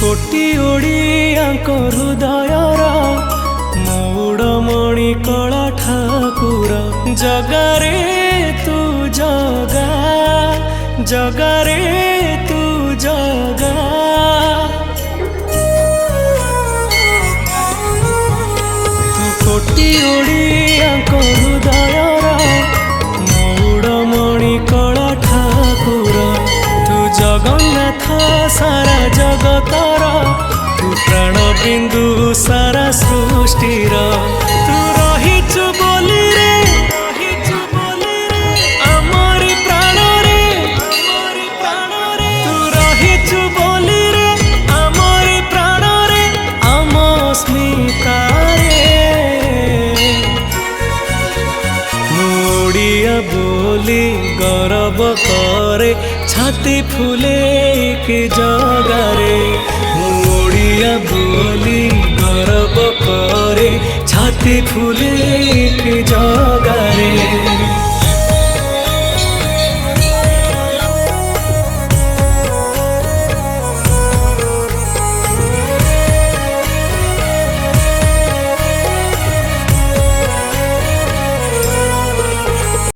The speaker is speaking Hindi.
कोटी ओडियाଙ୍କ हृदयर मौड़मणि कला ठाकुर जगारे तू जगा जगारे तू जगा तू कोटी ओडियाଙ୍କ हृदयर मौड़मणि कला ठाकुर तू जगन्नाथ सारा जगतर तू प्राण बिंदु सारा सृष्टिर तू रहिचु बोली रे आमरी प्राण रे तू रहिचु बोली रे आमरी प्राण रे आम स्मिता रे ओडिया बोली गौरव करे छाती फूले के जगारे ओडिया बोली गौरव करे छाती फूले के जगारे।